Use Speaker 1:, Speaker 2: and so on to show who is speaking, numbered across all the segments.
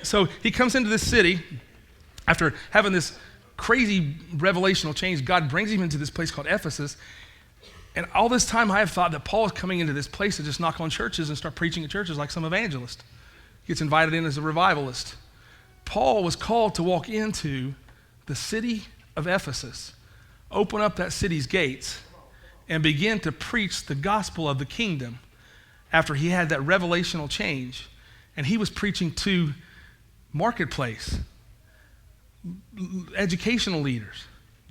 Speaker 1: So he comes into this city after having this crazy revelational change. God brings him into this place called Ephesus. And all this time I have thought that Paul is coming into this place to just knock on churches and start preaching at churches like some evangelist. He gets invited in as a revivalist. Paul was called to walk into the city of Ephesus, open up that city's gates, and begin to preach the gospel of the kingdom after he had that revelational change. And he was preaching to marketplace, educational leaders,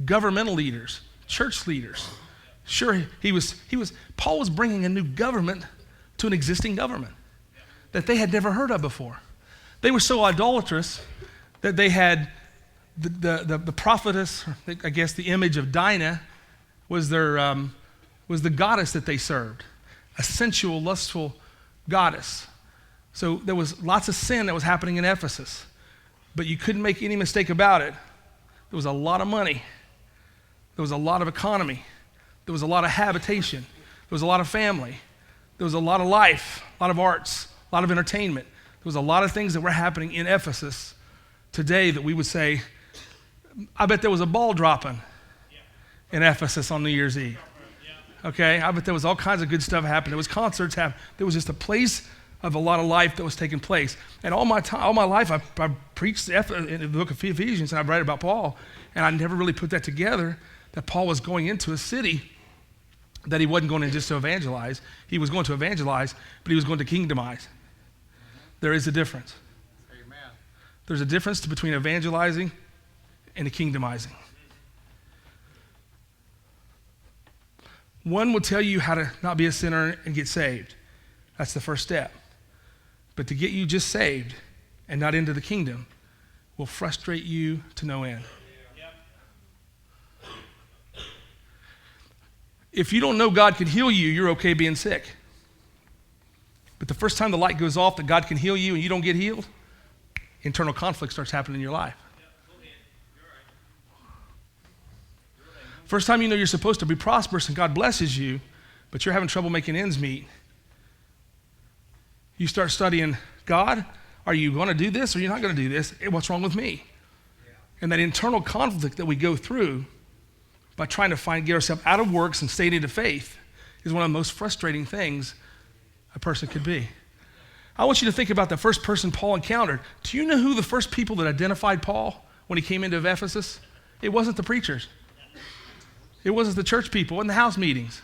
Speaker 1: governmental leaders, church leaders. Sure, Paul was bringing a new government to an existing government that they had never heard of before. They were so idolatrous that they had the prophetess, I guess the image of Dinah was the goddess that they served, a sensual, lustful goddess. So there was lots of sin that was happening in Ephesus, but you couldn't make any mistake about it. There was a lot of money. There was a lot of economy. There was a lot of habitation. There was a lot of family. There was a lot of life, a lot of arts, a lot of entertainment. There was a lot of things that were happening in Ephesus today that we would say, I bet there was a ball dropping in Ephesus on New Year's Eve. Okay, I bet there was all kinds of good stuff happening. There was concerts happening. There was just a place of a lot of life that was taking place. And all my life, I preached in the book of Ephesians, and I've read about Paul, and I never really put that together, that Paul was going into a city that he wasn't going in just to evangelize. He was going to evangelize, but he was going to kingdomize. There is a difference.
Speaker 2: Amen.
Speaker 1: There's a difference between evangelizing and kingdomizing. One will tell you how to not be a sinner and get saved. That's the first step. But to get you just saved and not into the kingdom will frustrate you to no end. If you don't know God can heal you, you're okay being sick. But the first time the light goes off that God can heal you and you don't get healed, internal conflict starts happening in your life. First time you know you're supposed to be prosperous and God blesses you, but you're having trouble making ends meet, you start studying, God, are you going to do this or are you not going to do this? What's wrong with me? And that internal conflict that we go through by trying to get ourselves out of works and stay into faith is one of the most frustrating things a person could be. I want you to think about the first person Paul encountered. Do you know who the first people that identified Paul when he came into Ephesus? It wasn't the preachers. It wasn't the church people in the house meetings.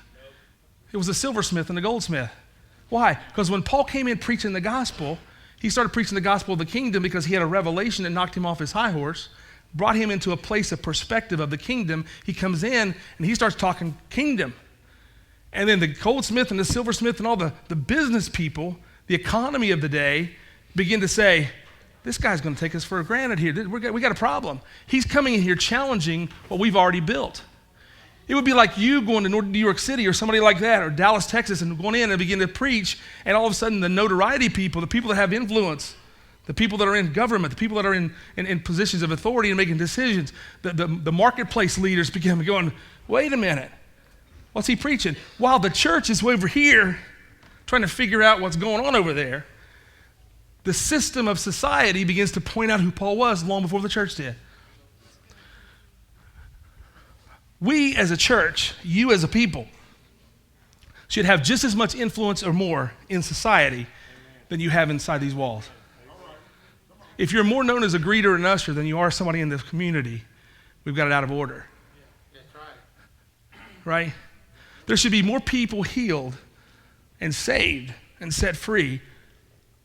Speaker 1: It was the silversmith and the goldsmith. Why? Because when Paul came in preaching the gospel, he started preaching the gospel of the kingdom because he had a revelation that knocked him off his high horse, brought him into a place of perspective of the kingdom. He comes in and he starts talking kingdom. And then the goldsmith and the silversmith and all the business people, the economy of the day, begin to say, this guy's going to take us for granted here. We got a problem. He's coming in here challenging what we've already built. It would be like you going to New York City or somebody like that, or Dallas, Texas, and going in and begin to preach, and all of a sudden the notoriety people, the people that have influence, the people that are in government, the people that are in positions of authority and making decisions, the marketplace leaders begin going, wait a minute, what's he preaching? While the church is over here trying to figure out what's going on over there, the system of society begins to point out who Paul was long before the church did. We as a church, you as a people, should have just as much influence or more in society than you have inside these walls. If you're more known as a greeter and usher than you are somebody in this community, we've got it out of order.
Speaker 2: That's right.
Speaker 1: Right? There should be more people healed and saved and set free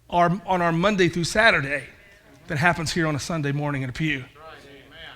Speaker 1: on our Monday through Saturday than happens here on a Sunday morning in a pew.